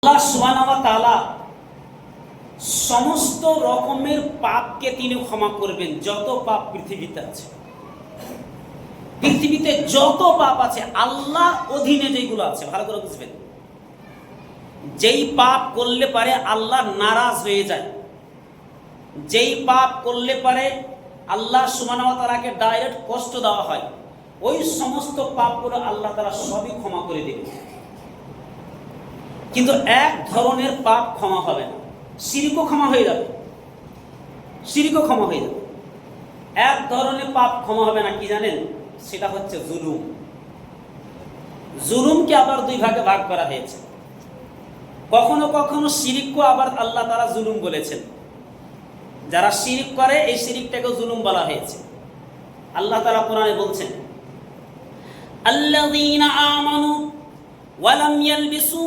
আল্লাহ সুবহানাহু ওয়া তাআলা সমস্ত রকমের পাপকে তিনি ক্ষমা করবেন। যত পাপ পৃথিবীতে আছে, পৃথিবীতে যত পাপ আছে আল্লাহ অধীনে যেগুলো আছে, ভালো করে বুঝবেন। যেই পাপ করলে পারে আল্লাহ নারাজ হয়ে যায়, যেই পাপ করলে পারে আল্লাহ সুবহানাহু ওয়া তাআলাকে ডাইরেক্ট কষ্ট দেওয়া হয়, ওই সমস্ত পাপগুলো আল্লাহ তাআলা সবই ক্ষমা করে দেবেন। কিন্তু এক ধরনের পাপ ক্ষমা হবে না, শিরকও ক্ষমা হয়ে যাবে, শিরকও ক্ষমা হয়ে যাবে। এক ধরনের পাপ ক্ষমা হবে না, কি জানেন? সেটা হচ্ছে জুলুম। জুলুমকে আবার দুই ভাগে ভাগ করা হয়েছে। কখনো কখনো শিরকও আবার আল্লাহ তাআলা জুলুম বলেছেন। যারা শিরক করে এই শিরকটাকে জুলুম বলা হয়েছে। আল্লাহ তাআলা কোরআনে বলছেন, আল্লাযীনা আমানু ওয়ালাম ইয়ালবিসু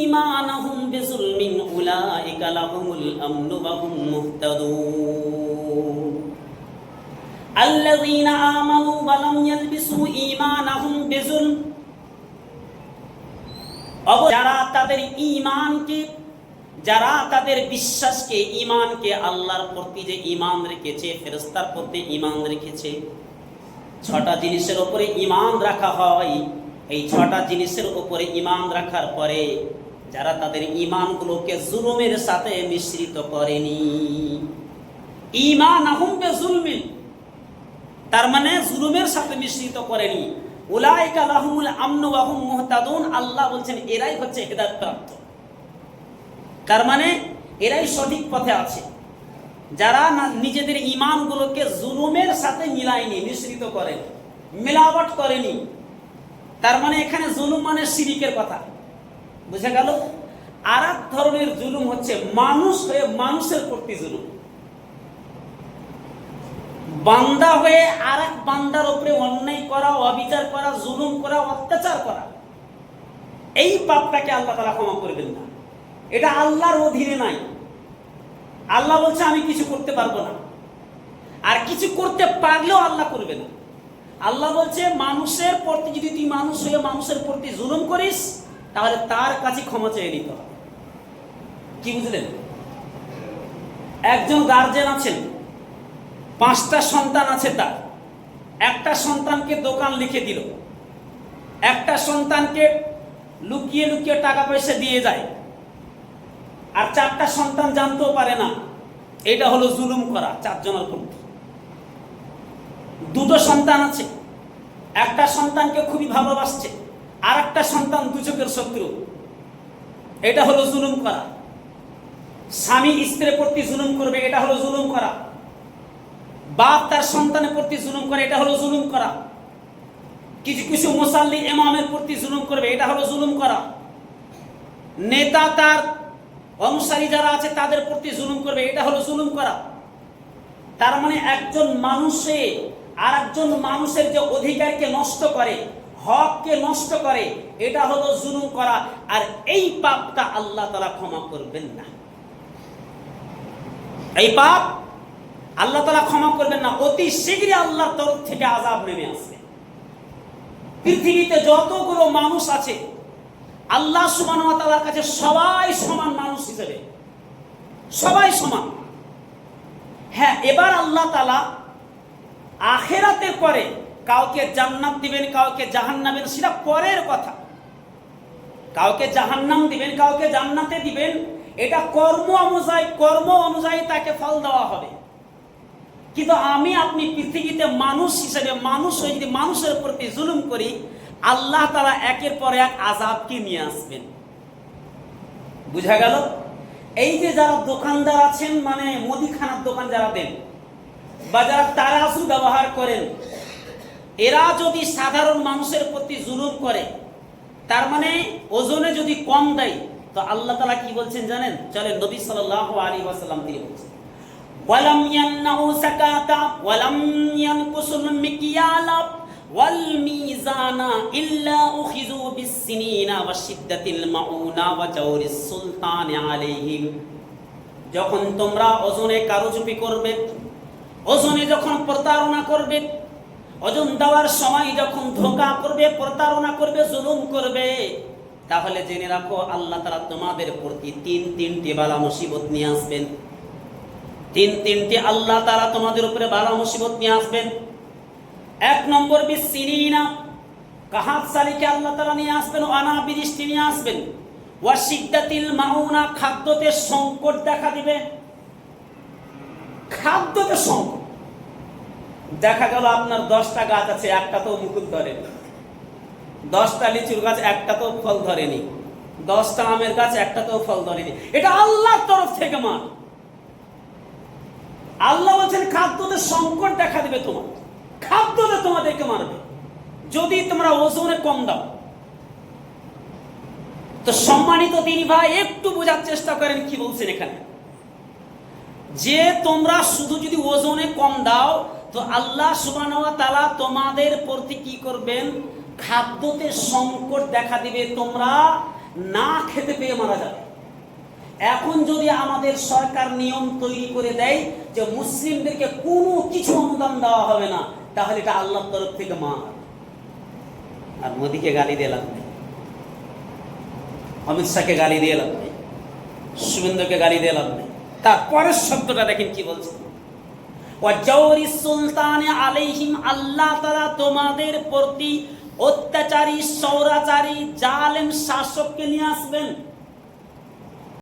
ঈমানাহুম বিযুলমিন উলাইকা লাহুমুল আমনু ওয়া হুম মুহতাদুন। আল্লাযীনা আমানু ওয়ালাম ইয়ালবিসু ঈমানাহুম বিযুলম, যারা তাদের ঈমানকে, যারা তাদের বিশ্বাসকে, ঈমানকে, আল্লাহর প্রতি যে ঈমান রেখেছে, ফেরেশতার প্রতি ঈমান রেখেছে, ছটা জিনিসের উপরে ঈমান রাখা হয়। এই ছটা জিনিসের উপরে ঈমান রাখার পরে যারা তাদের ঈমানগুলোকে জুলুমের সাথে মিশ্রিত করেনি, ঈমানাহুম বিযুলমিন, তার মানে জুলুমের সাথে মিশ্রিত করেনি, উলাইকা লাহুমুল আমনু ওয়া হুম মুহতাদুন, আল্লাহ বলছেন এরাই হচ্ছে হেদায়েত প্রাপ্ত। তার মানে এরাই সঠিক পথে আছে, যারা নিজেদের ঈমানগুলোকে জুলুমের সাথে মিলায়নি, মিশ্রিত করেনি, মেলাবট করেনি। তার মানে এখানে জুলুম মানে শিরকের কথা বুঝে গেল। আর এক ধরনের জুলুম হচ্ছে মানুষ হয়ে মানুষের প্রতি জুলুম, বান্দা হয়ে আর এক বান্দার উপরে অন্যায় করা, অবিচার করা, জুলুম করা, অত্যাচার করা। এই পাপটাকে আল্লাহ তাআলা ক্ষমা করবেন না, এটা আল্লাহর অধীনে নাই। আল্লাহ বলছে আমি কিছু করতে পারবো না, আর কিছু করতে পারলেও আল্লাহ করবে না। আল্লাহ বলছে মানুষের প্রতি যদি তুই মানুষ হয়ে মানুষের প্রতি জুলুম করিস, তাহলে তার কাছে ক্ষমা চেয়ে নিতে হবে। কি বুঝলেন? একজন গার্জেন আছেন, 5টা সন্তান আছে তার। একটা সন্তানকে দোকান লিখে দিল, একটা সন্তানকে লুকিয়ে লুকিয়ে টাকা পয়সা দিয়ে যায়, আর 4টা সন্তান জানতেও পারে না। এটা হলো জুলুম করা 4 জনের প্রতি। 2টো সন্তান আছে, একটা সন্তানকে খুবই ভালোবাসছে, আর একটা সন্তান দু চোখের শত্রু। এটা হলো জুলুম করা। স্বামী স্ত্রীর প্রতি জুলুম করবে, এটা হলো জুলুম করা। বাপ তার সন্তানের প্রতি জুলুম করে, এটা হলো জুলুম করা। কিছু কিছু মুসাল্লি ইমামের প্রতি জুলুম করবে, এটা হলো জুলুম করা। নেতা তার অনুসারী যারা আছে তাদের প্রতি জুলুম করবে, এটা হলো জুলুম করা। তার মানে একজন মানুষে আর একজন মানুষের যে অধিকারকে নষ্ট করে, হককে নষ্ট করে, এটা হলো জুলুম করা। আর এই পাপটা আল্লাহ তাআলা ক্ষমা করবেন না। এই পাপ আল্লাহ তাআলা ক্ষমা করবেন না। অতি শীঘ্রই আল্লাহর তরফ থেকে আযাব নেমে আসবে। পৃথিবীতে যতগুলো মানুষ আছে আল্লাহ সুবহানাহু ওয়া তাআলার কাছে সবাই সমান মানুষ হিসেবে, সবাই সমান। হ্যাঁ, এবার আল্লাহ তাআলা আখিরাতের পরে কাউকে জান্নাত দিবেন, কাউকে জাহান্নাম দিবেন, সেটা পরের কথা। কাউকে জাহান্নাম দিবেন, কাউকে জান্নাতে দিবেন, এটা কর্ম অনুযায়ী তাকে ফল দেওয়া হবে। কিন্তু আমি আপনি পৃথিবীতে মানুষ হিসেবে, মানুষ হয়ে যদি মানুষের প্রতি জুলুম করি, আল্লাহ তাআলা একের পর এক আযাবকে নিয়ে আসবেন। বুঝা গেল? এই যে যারা দোকানদার আছেন, মানে মুদিখানার দোকান যারা দেন বা যারা তারাজু ব্যবহার করেন, এরা যদি সাধারণ মানুষের প্রতি জুলুম করে, তার মানে ওজনে যদি কম দেয়, তো আল্লাহ তাআলা কি বলছেন জানেন? চলেন নবী সাল্লাল্লাহু আলাইহি ওয়াসাল্লাম তিনি বলছেন, ওয়ালাম ইয়ানহু সাকাতা ওয়ালাম ইয়ানকুসুল মিকিয়ালা ওয়াল মিজানা ইল্লা উখিযু বিসসিনিনা ওয়াশিদ্দাতিল মাউনা ওয়া জাওরিস সুলতান আলাইহিম। যখন তোমরা ওজনে কারচুপি করবে, ওজনে যখন প্রতারণা করবে, ওজন দেওয়ার সময় যখন ধোঁকা করবে, প্রতারণা করবে, জুলুম করবে, তাহলে জেনে রাখো আল্লাহ তাআলা তোমাদের প্রতি তিনটি বালা মুসিবত নিয়ে আসবেন। তিনটি আল্লাহ তাআলা তোমাদের উপরে বালা মুসিবত নিয়ে আসবেন। 1 নম্বর বিসিনিনা, কাহাত সালিকে আল্লাহ তাআলা নিয়ে আসবেন, অনাবৃষ্টি নিয়ে আসবেন। ওয়াশিদ্দাতিল মাউনা, খাদ্যতে সংকট দেখা দিবে। খাদ্যতে সংকট দেখা গেল আপনার 10টা গাছ আছে, একটা তো মুকুল ধরেনি। 10টা লিচুর গাছ, একটা তো ফল ধরেনি। 10টা আমের গাছ, একটা তো ফল ধরেনি। এটা আল্লাহর তরফ থেকে মার। আল্লাহ বলছেন খাদ্যতে সংকট দেখা দিবে, তোমার খাদ্যতে তোমাদেরকে মারবে যদি তোমরা ওজনে কম দাও। তো সম্মানিত দিনী ভাই, একটু বোঝার চেষ্টা করেন কি বলছেন এখানে। যে তোমরা শুধু যদি ওজনে কম দাও তো আল্লাহ সুবহানাহু ওয়া তাআলা তোমাদের প্রতি কি করবেন? খাদ্যতে সংকট দেখা দিবে, তোমরা না খেতে পেয়ে মারা যাবে। এখন যদি আমাদের সরকার নিয়ম তৈরি করে দেয় যে মুসলিমদেরকে কোনো কিছু অনুদান দেওয়া হবে না, তাহলে এটা আল্লাহর তরফ থেকে মার। আর মোদিকে গালি দিয়ে লাভ নেই, অমিত শাহকে গালি দিয়ে লাভ নেই, শুভেন্দুকে গালি দিয়ে লাভ নেই। তারপরের শব্দটা দেখেন কি বলছে, ওয়াজাউরি সুলতানে আলাইহিম, আল্লাহ তাআলা তোমাদের প্রতি অত্যাচারী, স্বৈরাচারী, জালেম শাসককে নিয়ে আসবেন।